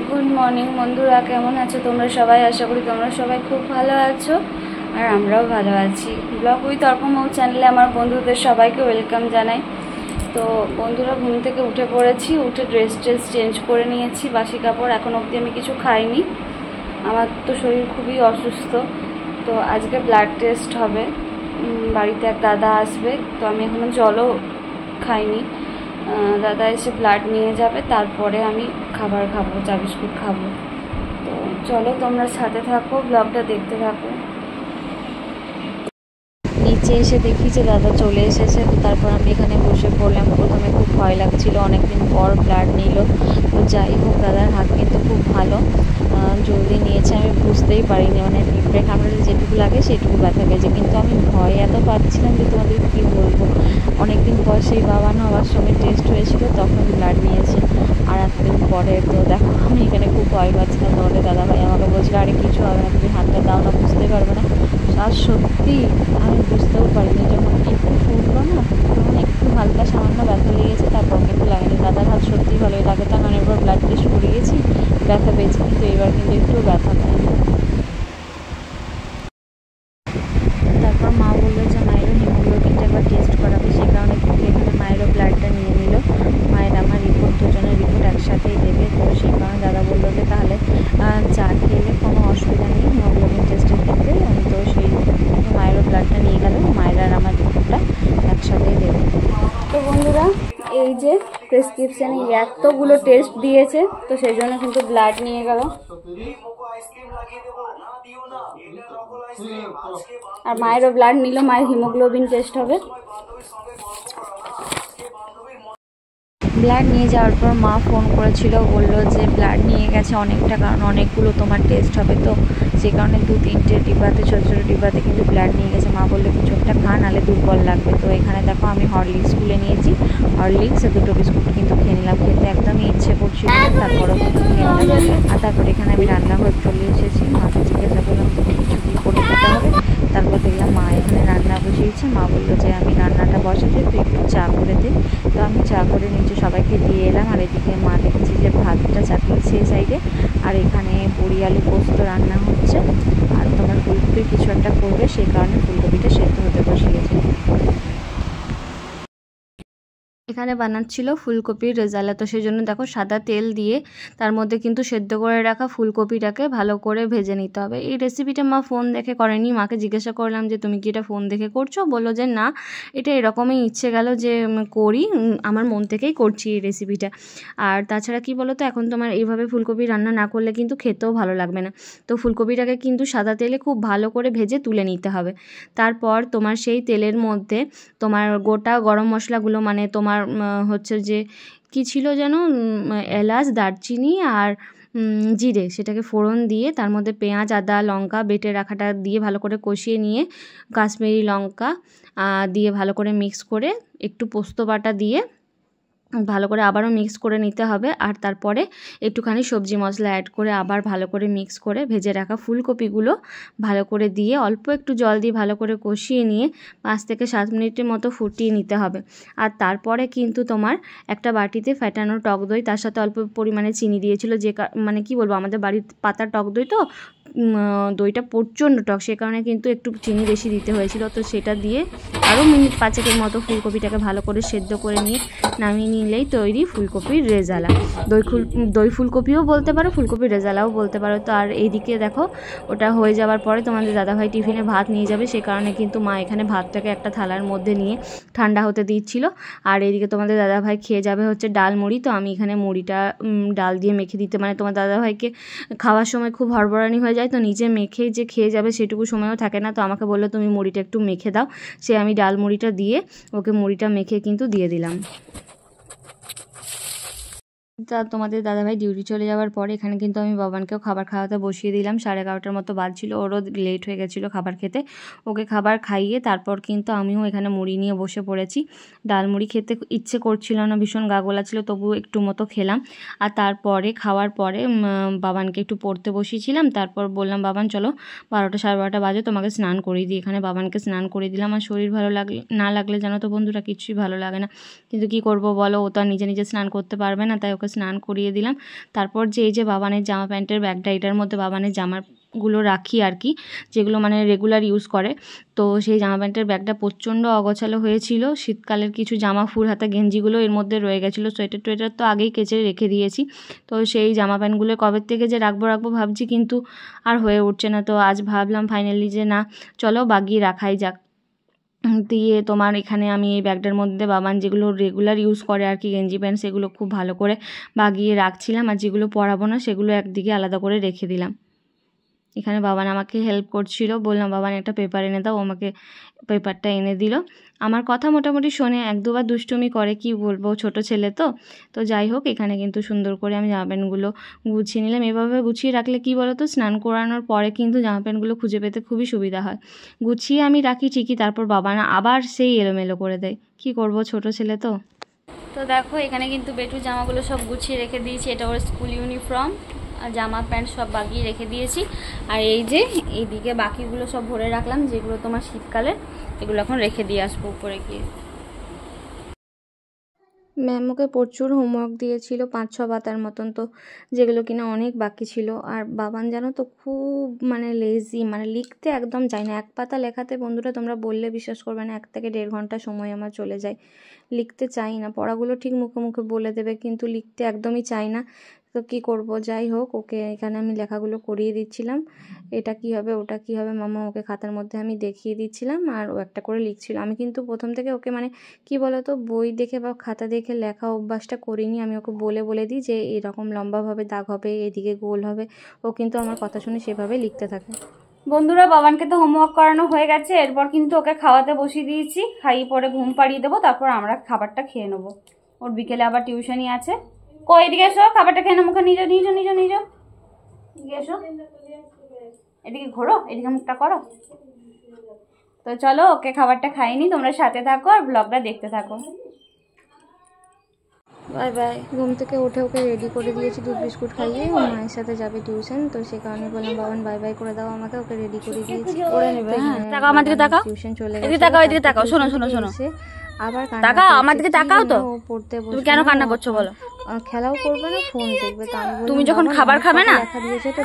Good morning বন্ধুরা, কেমন আছো তোমরা সবাই? আশা করি তোমরা সবাই খুব ভালো আছো আর আমরাও ভালো আছি। ব্লগ উইথ অর্পমৌ চ্যানেলে আমার বন্ধুদের সবাইকে ওয়েলকাম জানাই। তো বন্ধুরা, ঘুম থেকে উঠে পড়েছি, উঠে ড্রেস চেঞ্জ করে নিয়েছি, বাসি কাপড়। এখন অবধি আমি কিছু খাইনি, আমার তো শরীর খুবই অসুস্থ। তো আজকে ব্লাড টেস্ট হবে, বাড়িতে এক দাদা আসবে, তো আমি এখনও জলও খাইনি। দাদা এসে ব্লাড নিয়ে যাবে, তারপরে আমি খাবার খাবো, চা বিস্কুট খাবো। তো চলো তোমরা সাথে থাকো, ব্লগটা দেখতে থাকো। নিচে এসে দেখি যে দাদা চলে এসেছে, তো তারপর আমি এখানে বসে পড়লাম। প্রথমে খুব ভয় লাগছিল, অনেকদিন পর ব্লাড নিল। তো যাই হোক, দাদার হাত কিন্তু খুব ভালো, জলদি নিয়েছে। আমি বুঝতেই পারিনি, মানে পিঁপড়ে কামড়ালে যেটুকু লাগে সেটুকু ব্যথা পেয়েছে, কিন্তু আমি ভয় এত পাচ্ছিলাম যে তোমাদের কী বলবো। অনেকদিন পর সেই বাবা হওয়ার সময় টেস্ট হয়েছিল, তখন ব্লাড নিয়েছে, আর এতদিন পরে। তো দেখো, আমি এখানে খুব ভয় পাচ্ছিলাম। তোমাদের দাদাভাই আমাকে বলছিল, আরে কিছু হবে না, তুমি হাতটা দাও না, বুঝতে পারবে না। আর সত্যি আমি বুঝতেও পারিনি, যখন একটু ফুটলো না, তখন একটু হালকা সামান্য ব্যথা লেগেছে, তারপর কিন্তু লাগেনি। দাদার হাত সত্যিই ভালোই লাগে, তো আমি এবার ব্লাড টেস্ট করিয়েছি, ব্যথা পেয়েছি, কিন্তু এবার কিন্তু একটু ব্যথা পাইনি। তারপর মা বললো যে মায়েরও হিমোগ্লোবিনটা একবার টেস্ট করাবে, সে কারণে কিন্তু এখানে মায়েরও ব্লাডটা নিয়ে নিল। মায়ের আমার রিপোর্ট, দুজনের রিপোর্ট একসাথেই দেবে, তো সেই কারণে দাদা বললো যে তাহলে চা খেলে কোনো অসুবিধা নেই হিমোগ্লোবিন টেস্টের ক্ষেত্রে। তো সেই মায়েরও ব্লাডটা নিয়ে গেল, মায়ের আর আমার রিপোর্টটা একসাথেই দেবে। তো বন্ধুরা, এই যে প্রেসক্রিপশানে এতগুলো টেস্ট দিয়েছে, তো সেই জন্য কিন্তু ব্লাড নিয়ে গেল। আর মায়েরও ব্লাড নিল, মায়ের হিমোগ্লোবিন টেস্ট হবে। ব্লাড নিয়ে যাওয়ার পর মা ফোন করেছিল, বললো যে ব্লাড নিয়ে গেছে অনেকটা, কারণ অনেকগুলো তোমার টেস্ট হবে, তো সেই কারণে 2-3টে ডিব্বাতে, ছোটো ছোটো ডিব্বাতে কিন্তু ব্লাড নিয়ে গেছে। মা বললো কিছু একটা খা, নাহলে দুর্বল লাগবে। তো এখানে দেখো, আমি হরলিক্স তুলে নিয়েছি, হরলিক্স আর 2টো বিস্কুট কিন্তু খেয়ে নিলাম। খেতে একদমই ইচ্ছে করছিল, তারপরেও কিন্তু খেয়ে নিলাম। আর তারপর এখানে আমি রান্নাঘর চলে এসেছি, মাকে জিজ্ঞাসা করলাম কিছু কী করে খেতে হবে। তারপর দেখলাম মা এখানে রান্না বসিয়েছে। মা বললো যে আমি রান্নাটা বসাতে, তুই একটু চা করে দে। তো আমি চা করে নিচে সবাইকে দিয়ে এলাম। আর এদিকে মা দেখেছি যে ভাতটা চাপিয়েছে সাইডে, আর এখানে বড়ি আলু পোস্ত রান্না হচ্ছে, আর তোমার ফুলকপির কিছু একটা করবে, সেই কারণে ফুলকপিটা সেদ্ধ হতে বসিয়েছে। এখানে বানাচ্ছিল ফুলকপির রেজালা, তো সেই জন্য দেখো সাদা তেল দিয়ে তার মধ্যে কিন্তু সেদ্ধ করে রাখা ফুলকপিটাকে ভালো করে ভেজে নিতে হবে। এই রেসিপিটা মা ফোন দেখে করেনি। মাকে জিজ্ঞাসা করলাম যে তুমি কি এটা ফোন দেখে করছো? বললো যে না, এটা এরকমই ইচ্ছে গেল যে করি, আমার মন থেকেই করছি এই রেসিপিটা। আর তাছাড়া কি বলো তো, এখন তোমার এইভাবে ফুলকপি রান্না না করলে কিন্তু খেতেও ভালো লাগবে না। তো ফুলকপিটাকে কিন্তু সাদা তেলে খুব ভালো করে ভেজে তুলে নিতে হবে। তারপর তোমার সেই তেলের মধ্যে তোমার গোটা গরম মশলাগুলো, মানে তোমার হচ্ছে যে কি ছিল যেন, এলাচ, দারচিনি আর জিরে, সেটাকে ফোড়ন দিয়ে তার মধ্যে পেঁয়াজ, আদা, লঙ্কা বেটে রাখাটা দিয়ে ভালো করে কষিয়ে নিয়ে, কাশ্মীরি লঙ্কা দিয়ে ভালো করে মিক্স করে, একটু পোস্ত বাটা দিয়ে ভালো করে আবারও মিক্স করে নিতে হবে। আর তারপরে একটুখানি সবজি মশলা অ্যাড করে আবার ভালো করে মিক্স করে ভেজে রাখা ফুলকপিগুলো ভালো করে দিয়ে অল্প একটু জল দিয়ে ভালো করে কষিয়ে নিয়ে 5 থেকে 7 মিনিটের মতো ফুটিয়ে নিতে হবে। আর তারপরে কিন্তু তোমার একটা বাটিতে ফ্যাটানো টক দই, তার সাথে অল্প পরিমাণে চিনি দিয়েছিল, যে মানে কি বলবো, আমাদের বাড়ির পাতার টক দই, তো দইটা প্রচণ্ড টক, সে কারণে কিন্তু একটু চিনি বেশি দিতে হয়েছিল। তো সেটা দিয়ে আরও মিনিট 5-এর মতো ফুলকপিটাকে ভালো করে সেদ্ধ করে নিয়ে নামিয়ে নিলেই তৈরি ফুলকপির রেজালা। দই ফুলকপিও বলতে পারো, ফুলকপির রেজালাও বলতে পারো। তো আর এইদিকে দেখো, ওটা হয়ে যাওয়ার পরে তোমাদের দাদাভাই টিফিনে ভাত নিয়ে যাবে, সে কারণে কিন্তু মা এখানে ভাতটাকে একটা থালার মধ্যে নিয়ে ঠান্ডা হতে দিচ্ছিল। আর এইদিকে তোমাদের দাদাভাই খেয়ে যাবে হচ্ছে ডাল মুড়ি। তো আমি এখানে মুড়িটা ডাল দিয়ে মেখে দিতে, মানে তোমার দাদাভাইকে খাওয়ার সময় খুব হড়বড়ানি হয়ে যায়, তো নিজে মেখে যে খেয়ে যাবে সেটুকু সময়ও থাকে না। তো আমাকে বললো তুমি মুড়িটা একটু মেখে দাও, সে আমি ডাল মুড়িটা দিয়ে ওকে মুড়িটা মেখে কিন্তু দিয়ে দিলাম। তা তোমাদের দাদাভাই ডিউটি চলে যাওয়ার পরে এখানে কিন্তু আমি বাবানকেও খাবার খাওয়াতে বসিয়ে দিলাম। 11:30টার মতো বাজছিল, ওরও লেট হয়ে গেছিলো খাবার খেতে। ওকে খাবার খাইয়ে তারপর কিন্তু আমিও এখানে মুড়ি নিয়ে বসে পড়েছি। ডাল মুড়ি খেতে ইচ্ছে করছিল না, ভীষণ গা গোলা ছিল, তবুও একটু মতো খেলাম। আর তারপরে খাওয়ার পরে বাবানকে একটু পড়তে বসিয়েছিলাম। তারপর বললাম, বাবান চলো 12টা 12:30 বাজে, তোমাকে স্নান করিয়ে দিই। এখানে বাবানকে স্নান করে দিলাম। আর শরীর ভালো না লাগলে জানো তো বন্ধুরা, কিছুই ভালো লাগে না, কিন্তু কি করব বলো, ও তো আর নিজে নিজে স্নান করতে পারবে না, তাই ওকে ওকে স্নান করিয়ে দিলাম। তারপর যে এই যে বাবানের জামা প্যান্টের ব্যাগটা, এটার মধ্যে বাবানের জামাগুলো রাখি আর কি, যেগুলো মানে রেগুলার ইউজ করে। তো সেই জামা প্যান্টের ব্যাগটা প্রচণ্ড অগোছালো হয়েছিল। শীতকালের কিছু জামা ফুল হাতা গেঞ্জিগুলো এর মধ্যে রয়ে গেছিলো। সোয়েটার টোয়েটার তো আগেই কেচে রেখে দিয়েছি। তো সেই জামা প্যান্টগুলো কবে থেকে যে রাখবো ভাবছি, কিন্তু আর হয়ে উঠছে না। তো আজ ভাবলাম ফাইনালি যে না, চলো বাগিয়ে রাখাই যাক। দিয়ে তোমার এখানে আমি এই ব্যাগটার মধ্যে বাবান যেগুলো রেগুলার ইউজ করে আর কি, গেঞ্জি প্যান্ট, সেগুলো খুব ভালো করে বাগিয়ে রাখছিলাম। আর যেগুলো পরাবো না সেগুলো একদিকে আলাদা করে রেখে দিলাম। এখানে বাবান আমাকে হেল্প করছিল, বললাম বাবান একটা পেপার এনে দাও, আমাকে পেপারটা এনে দিল। আমার কথা মোটামুটি শোনে, এক দুবার দুষ্টুমি করে, কি বলবো, ছোট ছেলে তো। তো যাই হোক, এখানে কিন্তু সুন্দর করে আমি জামা প্যান্টগুলো গুছিয়ে নিলাম। এভাবে গুছিয়ে রাখলে কি বলো তো, স্নান করানোর পরে কিন্তু জামা প্যান্টগুলো খুঁজে পেতে খুবই সুবিধা হয়। গুছিয়ে আমি রাখি ঠিকই, তারপর বাবানা আবার সেই এলোমেলো করে দেয়। কি করব, ছোট ছেলে তো। তো দেখো এখানে কিন্তু বেটুর জামাগুলো সব গুছিয়ে রেখে দিয়েছি। এটা ওর স্কুল ইউনিফর্ম, জামা প্যান্ট সব বাগিয়ে রেখে দিয়েছি। আর এই যে এইদিকে বাকিগুলো সব ভরে রাখলাম, যেগুলো তোমার শীতকালে, এগুলো এখন রেখে দিয়ে আসবো উপরে গিয়ে। ম্যাম ওকে প্রচুর হোমওয়ার্ক দিয়েছিল, 5-6 পাতার মতন, তো যেগুলো কিনা অনেক বাকি ছিল। আর বাবান জানো তো খুব মানে লেজি, মানে লিখতে একদম চায় না। এক পাতা লেখাতে বন্ধুরা তোমরা বললে বিশ্বাস করবে না, 1 থেকে 1.5 ঘন্টা সময় আমার চলে যায়। লিখতে চাই না, পড়াগুলো ঠিক মুখে মুখে বলে দেবে, কিন্তু লিখতে একদমই চাই না। তো কি করব, যাই হোক, ওকে এখানে আমি লেখাগুলো করিয়ে দিচ্ছিলাম। এটা কি হবে, ওটা কি হবে, মামা ওকে খাতার মধ্যে আমি দেখিয়ে দিচ্ছিলাম, আর ও একটা করে লিখছিল। আমি কিন্তু প্রথম থেকে ওকে মানে কি বলতো, বই দেখে বা খাতা দেখে লেখা অভ্যাসটা করিনি। আমি ওকে বলে দিই যে এরকম লম্বাভাবে দাগ হবে, এদিকে গোল হবে। ও কিন্তু আমার কথা শুনে সেভাবে লিখতে থাকে। বন্ধুরা, বাবানকে তো হোমওয়ার্ক করানো হয়ে গেছে। এরপর কিন্তু ওকে খাওয়াতে বসিয়ে দিয়েছি, খাইয়ে পরে ঘুম পাড়িয়ে দেবো, তারপর আমরা খাবারটা খেয়ে নেবো। ওর বিকেলে আবার টিউশনই আছে। কই এদিকে এসো, খাবারটা খেয়ে মুখে নিয়ে যাও, এদিকে এসো, এদিকে ঘোরো, এদিকে মুখটা করো। তো চলো ওকে খাবারটা খাইনি, তোমরা সাথে থাকো আর ব্লগটা দেখতে থাকো। Bye bye. ঘুম থেকে উঠে ওকে রেডি করে দিয়েছি, দুধ বিস্কুট খাইয়ে। ও মায়ের সাথে যাবে টিউশন, তো সে কারণে বললাম বাবান বাই বাই করে দাও আমাকে। ওকে রেডি করে দিয়েছি, করে নেবে। তাকাও আমার দিকে, তাকাও, টিউশন চলে গেছে। এদিকে তাকাও, এদিকে তাকাও, শোনো আবার তাকাও, আমার দিকে তাকাও। তো পড়তে বসে, তুমি কেন কান্না করছো বলো? খেলাও করবে না, ফোন দেখবে। তো তুমি যখন খাবার খাবে না,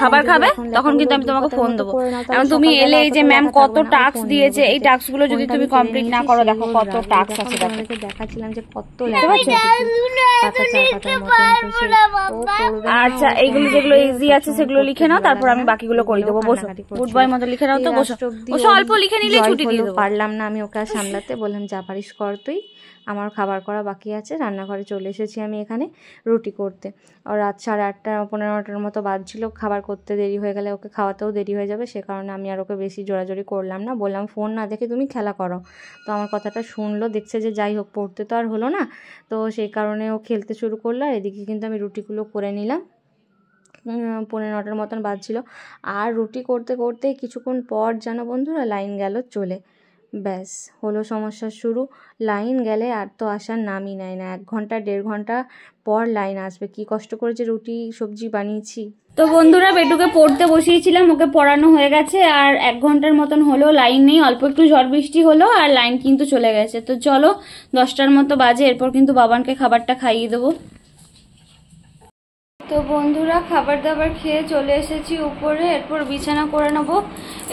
খাবার খাবে তখন কিন্তু আমি তোমাকে ফোন দেবো। এখন তুমি এলে, এই যে ম্যাম কত টাস্ক দিয়েছে, এই টাস্ক গুলো যদি তুমি কমপ্লিট না করো, দেখো কত টাস্ক আছে। দেখো দেখাচ্ছিলাম যে কত লেখা আছে, পাতা 4 পাতার মতন। আচ্ছা, এইগুলো যেগুলো ইজি আছে সেগুলো লিখে নাও, তারপর আমি বাকিগুলো করে দেবো। বসো, গুড বয় মতো লিখে নাও। তো বসো, অল্প লিখে নিলে ছুটি দিয়ে দেবো। পারলাম না আমি ওকে সামলাতে, বললাম যা পারিস কর তুই, আমার খাবার করা বাকি আছে। রান্নাঘরে চলে এসেছি আমি এখানে রুটি করতে। আর রাত 8:30 15টার মতো বাজছিল। খাবার করতে দেরি হয়ে গেলে ওকে খাওয়াতেও দেরি হয়ে যাবে, সে কারণে আমি আর ওকে বেশি জোরাজোরি করলাম না। বললাম ফোন না দেখে তুমি খেলা করো। তো আমার কথাটা শুনলো, দেখছে যে যাই হোক পড়তে তো আর হলো না, তো সেই কারণে ও খেলতে শুরু করলো। আর এদিকে কিন্তু আমি রুটিগুলো করে নিলাম। 9:15 মতন বাজছিল। আর রুটি করতে করতে কিছুক্ষণ পর জানো বন্ধুরা, লাইন গেল চলে। ব্যাস হলো সমস্যা শুরু। লাইন গেলে আর তো আসার নামই নেয় না। 1 ঘন্টা 1.5 ঘন্টা পর লাইন আসবে। কি কষ্ট করে যে রুটি সবজি বানিয়েছি। তো বন্ধুরা, বেটুকে পড়তে বসিয়েছিলাম, ওকে পড়ানো হয়ে গেছে। আর 1 ঘন্টার মতন হলো লাইন নেই, অল্প একটু ঝড় বৃষ্টি হলো আর লাইন কিন্তু চলে গেছে। তো চলো 10টার মতো বাজে, এরপর কিন্তু বাবানকে খাবারটা খাইয়ে দেবো। তো বন্ধুরা, খাবার দাবার খেয়ে চলে এসেছি উপরে, এরপর বিছানা করে নেবো।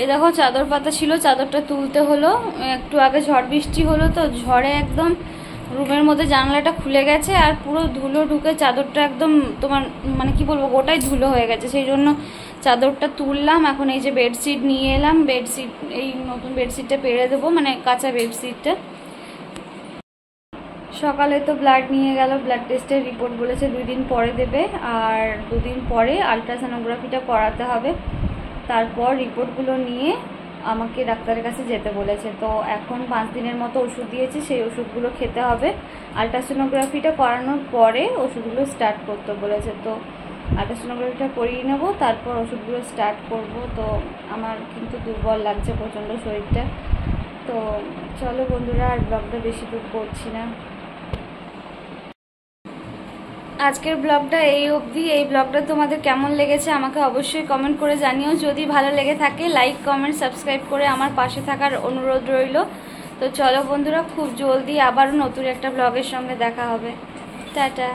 এই দেখো চাদর পাতা ছিল, চাদরটা তুলতে হলো। একটু আগে ঝড় বৃষ্টি হলো, তো ঝড়ে একদম রুমের মধ্যে জানলাটা খুলে গেছে আর পুরো ধুলো ঢুকে চাদরটা একদম তোমার মানে কি বলবো, গোটাই ধুলো হয়ে গেছে। সেই জন্য চাদরটা তুললাম। এখন এই যে বেডশিট নিয়ে এলাম, বেডশিট এই নতুন বেডশিটটা পেরে দেবো, মানে কাঁচা বেডশিটটা। সকালে তো ব্লাড নিয়ে গেল, ব্লাড টেস্টের রিপোর্ট বলেছে 2 দিন পরে দেবে। আর 2 দিন পরে আলট্রাসোনোগ্রাফিটা করাতে হবে। তারপর রিপোর্টগুলো নিয়ে আমাকে ডাক্তারের কাছে যেতে বলেছে। তো এখন 5 দিনের মতো ওষুধ দিয়েছে, সেই ওষুধগুলো খেতে হবে। আলট্রাসোনোগ্রাফিটা করানোর পরে ওষুধগুলো স্টার্ট করতে বলেছে। তো আলট্রাসোনোগ্রাফিটা করিয়ে নেব, তারপর ওষুধগুলো স্টার্ট করব। তো আমার কিন্তু দুর্বল লাগছে প্রচণ্ড শরীরটা। তো চলো বন্ধুরা, আর ব্লগটা বেশি দূর করছি না। আজকের ব্লগটা এই অবধি। এই ব্লগটা তোমাদের কেমন লেগেছে আমাকে অবশ্যই কমেন্ট করে জানিও। যদি ভালো লেগে থাকে লাইক কমেন্ট সাবস্ক্রাইব করে আমার পাশে থাকার অনুরোধ রইল। তো চলো বন্ধুরা, খুব জলদি আবারও নতুন একটা ব্লগের সঙ্গে দেখা হবে। টাটা।